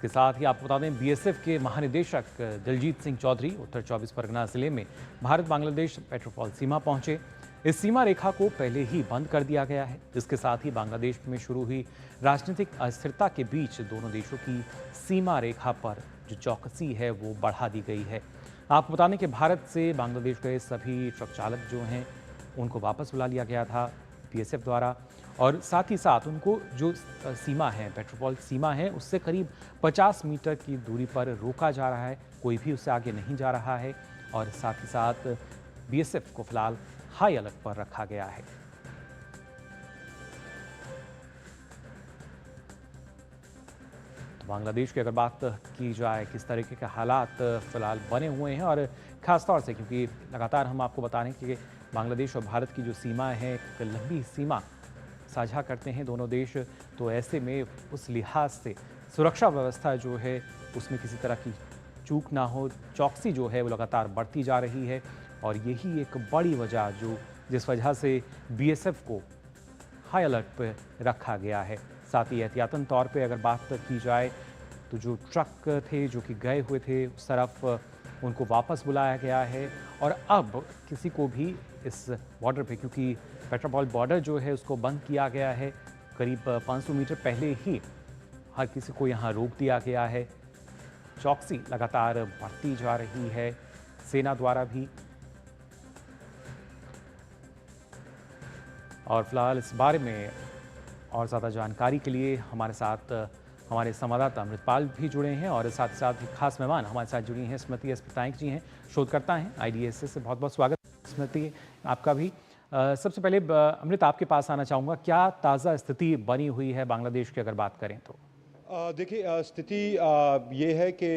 इसके साथ ही आपको बता दें बीएसएफ के महानिदेशक दिलजीत सिंह चौधरी उत्तर 24 परगना जिले में भारत बांग्लादेश पेट्रोपॉल सीमा पहुंचे। इस सीमा रेखा को पहले ही बंद कर दिया गया है, जिसके साथ ही बांग्लादेश में शुरू हुई राजनीतिक अस्थिरता के बीच दोनों देशों की सीमा रेखा पर जो चौकसी है वो बढ़ा दी गई है। आपको बता दें कि भारत से बांग्लादेश गए सभी ट्रक चालक जो हैं उनको वापस बुला लिया गया था बीएसएफ द्वारा, और साथ ही साथ उनको जो सीमा है, पेट्रोपॉल सीमा है, उससे करीब 50 मीटर की दूरी पर रोका जा रहा है। कोई भी उससे आगे नहीं जा रहा है और साथ ही साथ बीएसएफ को फिलहाल हाई अलर्ट पर रखा गया है। तो बांग्लादेश की अगर बात की जाए किस तरीके के हालात फिलहाल बने हुए हैं, और खासतौर से क्योंकि लगातार हम आपको बता रहे हैं कि बांग्लादेश और भारत की जो सीमा है, एक लंबी सीमा साझा करते हैं दोनों देश, तो ऐसे में उस लिहाज से सुरक्षा व्यवस्था जो है उसमें किसी तरह की चूक ना हो, चौकसी जो है वो लगातार बढ़ती जा रही है, और यही एक बड़ी वजह जिस वजह से बीएसएफ को हाई अलर्ट पर रखा गया है। साथ ही एहतियातन तौर पे अगर बात की जाए तो जो ट्रक थे जो कि गए हुए थे उस तरफ उनको वापस बुलाया गया है, और अब किसी को भी इस बॉर्डर पे, क्योंकि पेट्रोपॉल बॉर्डर जो है उसको बंद किया गया है, करीब 500 मीटर पहले ही हर किसी को यहाँ रोक दिया गया है। चौकसी लगातार बढ़ती जा रही है सेना द्वारा भी, और फिलहाल इस बारे में और ज़्यादा जानकारी के लिए हमारे साथ हमारे संवाददाता अमृतपाल भी जुड़े हैं, और साथ ही साथ खास मेहमान हमारे साथ जुड़ी हैं स्मृति एस पटनायक जी हैं, शोधकर्ता हैं आईडीएसए से। बहुत बहुत स्वागत स्मृति आपका भी। सबसे पहले अमृत आपके पास आना चाहूँगा, क्या ताज़ा स्थिति बनी हुई है बांग्लादेश की अगर बात करें तो? देखिए, स्थिति ये है कि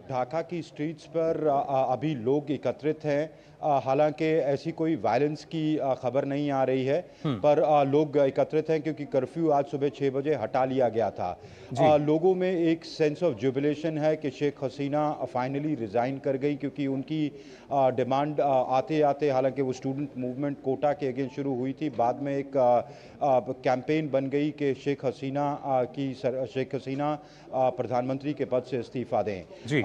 ढाका की स्ट्रीट्स पर अभी लोग एकत्रित हैं। हालांकि ऐसी कोई वायलेंस की खबर नहीं आ रही है, पर लोग एकत्रित हैं क्योंकि कर्फ्यू आज सुबह 6 बजे हटा लिया गया था। जी। लोगों में एक सेंस ऑफ जुबिलेशन है कि शेख हसीना फाइनली रिज़ाइन कर गई, क्योंकि उनकी डिमांड आते आते, हालांकि वो स्टूडेंट मूवमेंट कोटा के अगेंस्ट शुरू हुई थी, बाद में एक कैंपेन बन गई कि शेख हसीना प्रधानमंत्री के पद से इस्तीफा दें। जी।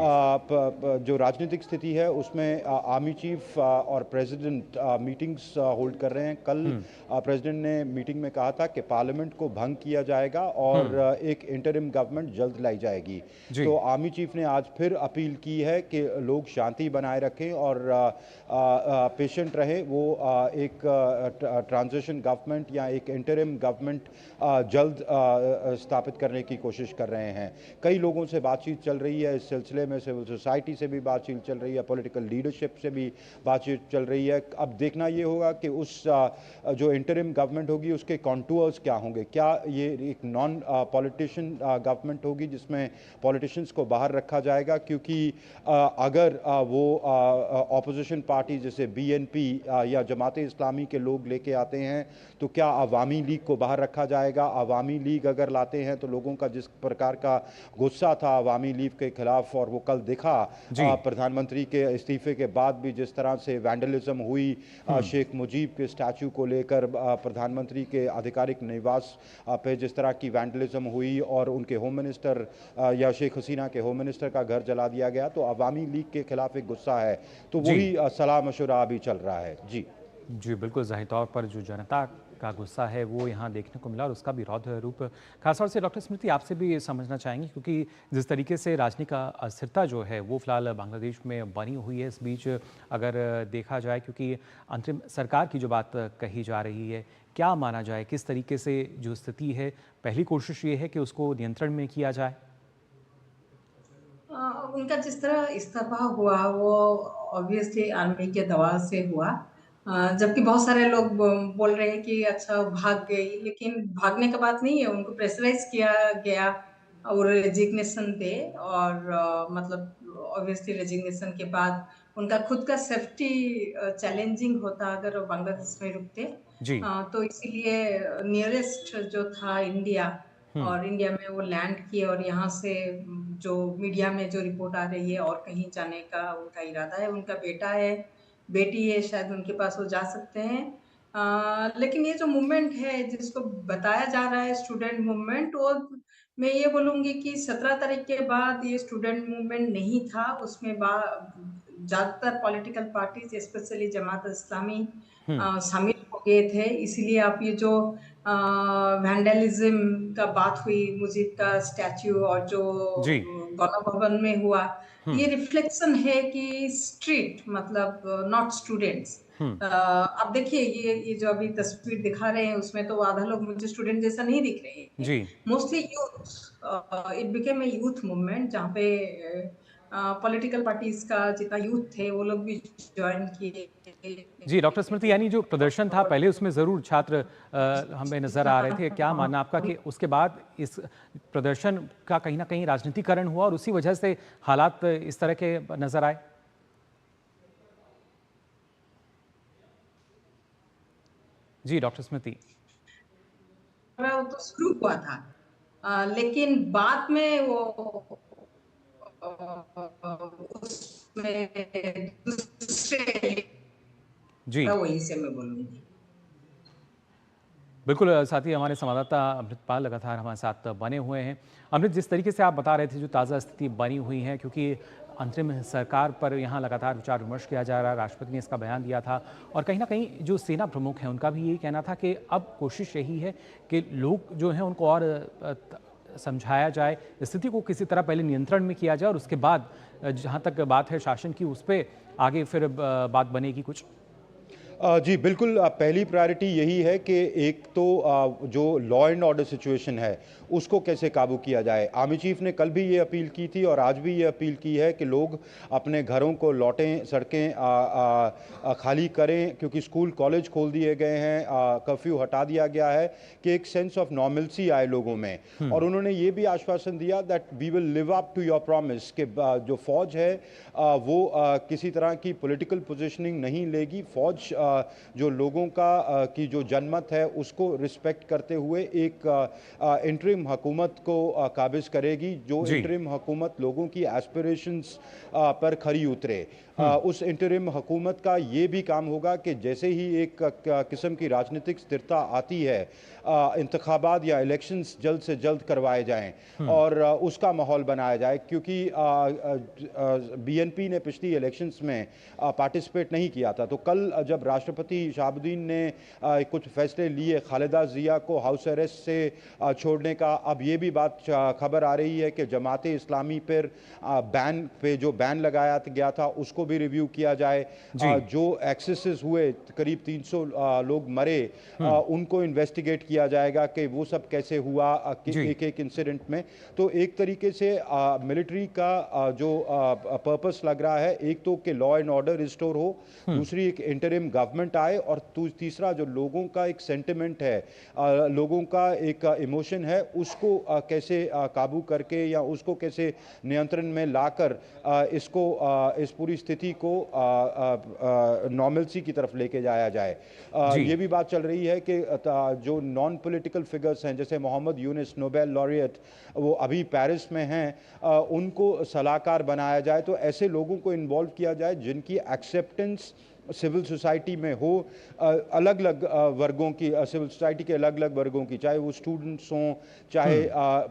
जो राजनीतिक स्थिति है उसमें आर्मी चीफ और प्रेसिडेंट मीटिंग्स होल्ड कर रहे हैं। कल प्रेसिडेंट ने मीटिंग में कहा था कि पार्लियामेंट को भंग किया जाएगा और एक इंटरिम गवर्नमेंट जल्द लाई जाएगी। जी। तो आर्मी चीफ ने आज फिर अपील की है कि लोग शांति बनाए रखें और पेशेंट रहे। वो एक ट्रांजिशन गवर्नमेंट या एक इंटरिम गवर्नमेंट जल्द स्थापित करने की कोशिश कर रहे हैं। कई लोगों से बातचीत चल रही है इस सिलसिले में, सिविल सोसाइटी से भी बातचीत चल रही है, पॉलिटिकल लीडरशिप से भी बातचीत चल रही है। अब देखना ये होगा कि उस जो इंटरिम गवर्नमेंट होगी उसके कॉन्टूअर्स क्या होंगे। क्या ये एक नॉन पॉलिटिशियन गवर्नमेंट होगी जिसमें पॉलिटिशियंस को बाहर रखा जाएगा, क्योंकि अगर वो ऑपोजिशन पार्टी जैसे बीएनपी या जमात इस्लामी के लोग लेके आते हैं तो क्या अवामी लीग को बाहर रखा जाएगा। अवामी लीग अगर लाते हैं तो लोगों का जिस प्रकार का गुस्सा था अवामी लीग के खिलाफ, और वो कल देखा प्रधानमंत्री के इस्तीफे के बाद भी जिस तरह से वैंडलिज्म हुई शेख मुजीब के स्टैचू को लेकर, प्रधानमंत्री के आधिकारिक निवास पे जिस तरह की वैंडलिज्म हुई और उनके होम मिनिस्टर या शेख हसीना के होम मिनिस्टर का घर जला दिया गया, तो अवामी लीग के खिलाफ एक गुस्सा है। तो वही सलाह मशवरा अभी चल रहा है। जी जी, बिल्कुल, ज़ाहिर तौर पर जो जनता का गुस्सा है वो यहाँ देखने को मिला, और उसका भी रौद्र रूप खासतौर से डॉक्टर स्मृति आपसे भी ये समझना चाहेंगे, क्योंकि जिस तरीके से राजनीतिक अस्थिरता जो है वो फिलहाल बांग्लादेश में बनी हुई है। इस बीच अगर देखा जाए, क्योंकि अंतरिम सरकार की जो बात कही जा रही है, क्या माना जाए किस तरीके से जो स्थिति है, पहली कोशिश ये है कि उसको नियंत्रण में किया जाए? उनका जिस तरह इस्तीफा हुआ वो ऑब्वियसली आर्मी के दबाव से हुआ। जबकि बहुत सारे लोग बोल रहे हैं कि अच्छा भाग गई, लेकिन भागने का बात नहीं है, उनको प्रेशराइज किया गया और रेजिग्नेशन दे। और मतलब ऑब्वियसली रेजिग्नेशन के बाद उनका खुद का सेफ्टी चैलेंजिंग होता अगर वो बांग्लादेश में रुकते। जी। तो इसीलिए नियरेस्ट जो था इंडिया, हुँ। और इंडिया में वो लैंड किए, और यहाँ से जो मीडिया में जो रिपोर्ट आ रही है और कहीं जाने का उनका इरादा है। उनका बेटा है, बेटी है, शायद उनके पास वो जा सकते हैं। लेकिन ये जो मूवमेंट है जिसको बताया जा रहा है स्टूडेंट मूवमेंट, वो मैं ये बोलूँगी कि 17 तारीख के बाद ये स्टूडेंट मूवमेंट नहीं था। उसमें बा ज़्यादातर political parties specially Jamaat Islami हुँ, शामिल हो गए थे। इसीलिए आप ये जो वैंडलिज़्म का बात हुई, मुजीब का स्टैच्यू और जो जी। गौरव भवन में हुआ, हुँ, ये रिफ्लेक्शन है कि स्ट्रीट मतलब नॉट स्टूडेंट्स। हुँ, अब देखिए ये जो अभी तस्वीर दिखा रहे हैं उसमें तो आधा लोग मुझे स्टूडेंट जैसा नहीं दिख रहे हैं। जी। Mostly youth it became a youth movement जहाँ पे पॉलिटिकल पार्टीज़ का जितना यूथ थे वो लोग भी जॉइन किए जी, डॉक्टर स्मृति यानी जो प्रदर्शन था पहले उसमें ज़रूर छात्र हमें नज़र आ रहे थे। क्या मानना आपका कि उसके बाद इस प्रदर्शन का कहीं न कहीं राजनीतिकरण हुआ और उसी वजह से हालात इस तरह के नज़र आए? जी, डॉक्टर स्मृति। वो तो शुरू हुआ था। लेकिन बाद में वो उसमें दूसरे जी। वहीं से मैं बोलूँगी। बिल्कुल साथ ही हमारे संवाददाता अमृतपाल लगातार हमारे साथ बने हुए हैं। अमृत, जिस तरीके से आप बता रहे थे जो ताज़ा स्थिति बनी हुई है क्योंकि अंतरिम सरकार पर यहाँ लगातार विचार विमर्श किया जा रहा है, राष्ट्रपति ने इसका बयान दिया था और कहीं न कहीं जो सेना प्रमुख हैं उनका भी यही कहना था कि अब कोशिश यही है कि लोग जो हैं उनको और समझाया जाए, स्थिति को किसी तरह पहले नियंत्रण में किया जाए और उसके बाद जहाँ तक बात है शासन की उस पे आगे फिर बात बनेगी कुछ? जी बिल्कुल, पहली प्रायोरिटी यही है कि एक तो जो लॉ एंड ऑर्डर सिचुएशन है उसको कैसे काबू किया जाए। आर्मी चीफ ने कल भी ये अपील की थी और आज भी ये अपील की है कि लोग अपने घरों को लौटें, सड़कें खाली करें क्योंकि स्कूल कॉलेज खोल दिए गए हैं, कर्फ्यू हटा दिया गया है कि एक सेंस ऑफ नॉर्मलसी आए लोगों में। और उन्होंने ये भी आश्वासन दिया that we will live up to your promise कि जो फौज है वो किसी तरह की पॉलिटिकल पोजीशनिंग नहीं लेगी। फौज जो लोगों का की जो जनमत है उसको रिस्पेक्ट करते हुए एक इंटरिम हुकूमत को काबिज करेगी, जो जी। इंटरिम हुकूमत लोगों की एस्पिरेशंस पर खरी उतरे। उस इंटरिम हुकूमत का ये भी काम होगा कि जैसे ही एक किस्म की राजनीतिक स्थिरता आती है, इंतखाबात या इलेक्शंस जल्द से जल्द करवाए जाएं और उसका माहौल बनाया जाए क्योंकि बीएनपी ने पिछली इलेक्शंस में पार्टिसिपेट नहीं किया था। तो कल जब राष्ट्रपति शहाबुद्दीन ने कुछ फैसले लिए खालिदा जिया को हाउस अरेस्ट से छोड़ने का, अब ये भी बात खबर आ रही है कि जमात इस्लामी पर बैन पे जो बैन लगाया गया था उसको भी रिव्यू किया जाए। जी। जो एक्सेसेस हुए करीब 300 लोग मरे, उनको इन्वेस्टिगेट किया जाएगा कि वो सब कैसे हुआ जी। एक एक इंसिडेंट में। तो एक तरीके से मिलिट्री का जो पर्पस लग रहा है, एक तो कि लॉ एंड ऑर्डर रिस्टोर हो, दूसरी एक इंटरिम गवर्नमेंट आए और तीसरा जो लोगों का एक सेंटिमेंट है, लोगों का एक इमोशन है, उसको कैसे काबू करके या उसको कैसे नियंत्रण में लाकर इसको इस पूरी स्थिति को नॉर्मलसी की तरफ लेके जाया जाए। जी। ये भी बात चल रही है कि जो नॉन पॉलिटिकल फिगर्स हैं जैसे मोहम्मद यूनिस नोबेल लॉरियट, वो अभी पेरिस में हैं, उनको सलाहकार बनाया जाए। तो ऐसे लोगों को इन्वॉल्व किया जाए जिनकी एक्सेप्टेंस सिविल सोसाइटी में हो, अलग अलग वर्गों की, सिविल सोसाइटी के अलग अलग वर्गों की, चाहे वो स्टूडेंट्स हों, चाहे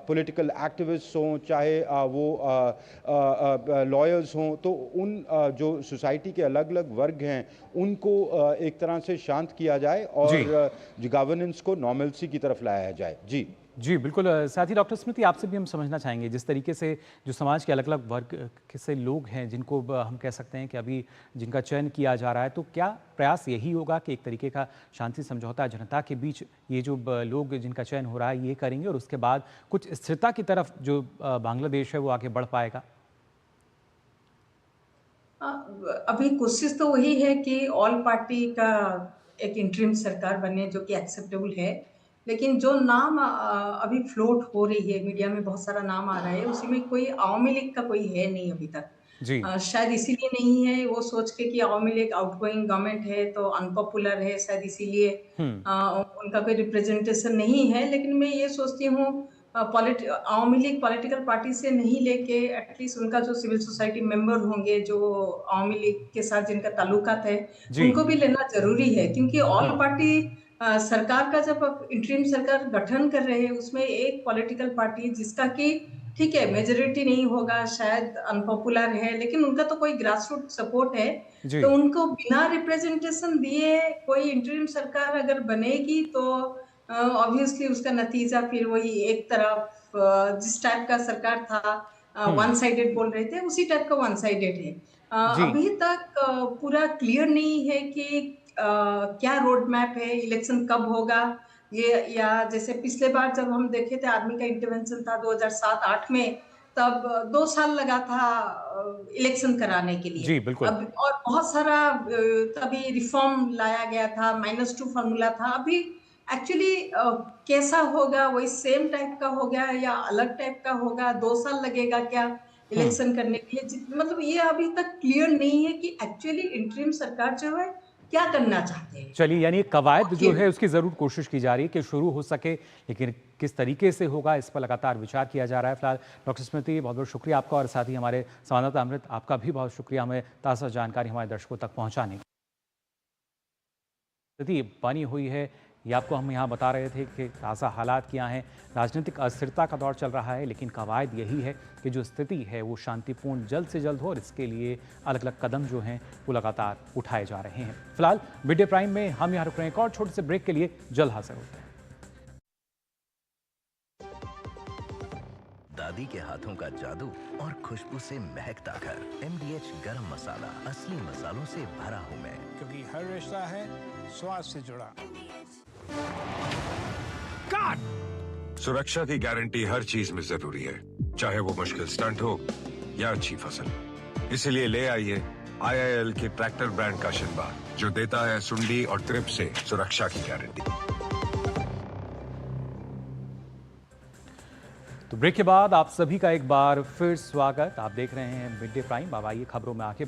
पॉलिटिकल एक्टिविस्ट्स हों, चाहे वो लॉयर्स हों। तो उन जो सोसाइटी के अलग अलग वर्ग हैं उनको एक तरह से शांत किया जाए जी। और गवर्नेंस को नॉर्मलसी की तरफ लाया जाए। जी जी, बिल्कुल साथ ही डॉक्टर स्मृति आपसे भी हम समझना चाहेंगे जिस तरीके से जो समाज के अलग-अलग वर्ग के से लोग हैं जिनको हम कह सकते हैं कि अभी जिनका चयन किया जा रहा है, तो क्या प्रयास यही होगा कि एक तरीके का शांति समझौता जनता के बीच ये जो लोग जिनका चयन हो रहा है ये करेंगे और उसके बाद कुछ स्थिरता की तरफ जो बांग्लादेश है वो आगे बढ़ पाएगा? अ, अभी कोशिश तो वही है कि ऑल पार्टी का एक इंटरिम सरकार बने जो कि एक्सेप्टेबल है। लेकिन जो नाम अभी फ्लोट हो रही है, मीडिया में बहुत सारा नाम आ रहा है, उसी में कोई अवामी लीग का कोई है नहीं अभी तक। जी। शायद इसीलिए नहीं है, वो सोच के कि अवामी लीग आउटगोइंग गवर्नमेंट है तो अनपॉपुलर है, शायद इसीलिए हुँ। उनका कोई रिप्रेजेंटेशन नहीं है। लेकिन मैं ये सोचती हूँ आवामी लीग पॉलिटिकल पार्टी से नहीं लेके एटलीस्ट उनका जो सिविल सोसाइटी मेंबर होंगे, जो आवामी लीग के साथ जिनका ताल्लुकात है, जी। उनको भी लेना ज़रूरी है क्योंकि ऑल पार्टी सरकार का जब आप इंटरिम सरकार गठन कर रहे हैं, उसमें एक पॉलिटिकल पार्टी जिसका कि ठीक है, मेजॉरिटी नहीं होगा, शायद अनपॉपुलर है, लेकिन उनका तो कोई ग्रास रूट सपोर्ट है, जी। तो उनको बिना रिप्रेजेंटेशन दिए कोई इंटरिम सरकार अगर बनेगी तो ऑब्वियसली उसका नतीजा फिर वही एक तरफ जिस टाइप का सरकार था हुँ। वन साइडेड बोल रहे थे, उसी टाइप का वन साइडेड है। जी। अभी तक पूरा क्लियर नहीं है कि क्या रोड मैप है, इलेक्शन कब होगा, ये या जैसे पिछले बार जब हम देखे थे आर्मी का इंटरवेंशन था 2007-8 में, तब 2 साल लगा था इलेक्शन कराने के लिए। जी, बिल्कुल। अब और बहुत सारा तभी रिफॉर्म लाया गया था, -2 फार्मूला था। अभी एक्चुअली कैसा होगा, वही सेम टाइप का होगा या अलग टाइप का होगा, 2 साल लगेगा क्या हुँ। इलेक्शन करने के लिए? मतलब ये अभी तक क्लियर नहीं है कि एक्चुअली इंटरिम सरकार जो है, क्या करना चाहते हैं। चलिए, यानी कवायद जो आखिर है उसकी ज़रूर कोशिश की जा रही है कि शुरू हो सके, लेकिन किस तरीके से होगा इस पर लगातार विचार किया जा रहा है। फिलहाल डॉक्टर स्मृति, बहुत-बहुत शुक्रिया आपका और साथ ही हमारे संवाददाता अमृत, आपका भी बहुत शुक्रिया हमें ताज़ा जानकारी हमारे दर्शकों तक पहुँचाने की। स्थिति बनी हुई है, ये आपको हम यहाँ बता रहे थे कि ताज़ा हालात क्या हैं। राजनीतिक अस्थिरता का दौर चल रहा है, लेकिन कवायद यही है कि जो स्थिति है वो शांतिपूर्ण जल्द से जल्द हो और इसके लिए अलग-अलग कदम जो हैं वो लगातार उठाए जा रहे हैं। फिलहाल मिड डे प्राइम में हम यहाँ रुक रहे हैं, एक और छोटे से ब्रेक के लिए जल्द हाजिर होते हैं। दादी के हाथों का जादू और खुशबू से महकता घर। MDH गरम मसाला, असली मसालों से भरा हूँ मैं। क्योंकि हर रिश्ता है स्वाद से जुड़ा। सुरक्षा की गारंटी हर चीज में जरूरी है, चाहे वो मुश्किल स्टंट हो या अच्छी फसल। इसीलिए ले आइए IIL के ट्रैक्टर ब्रांड का शिनबा, जो देता है सुंडी और ट्रिप से सुरक्षा की गारंटी। तो ब्रेक के बाद आप सभी का एक बार फिर स्वागत। आप देख रहे हैं मिड डे प्राइम। अब आइए खबरों में आगे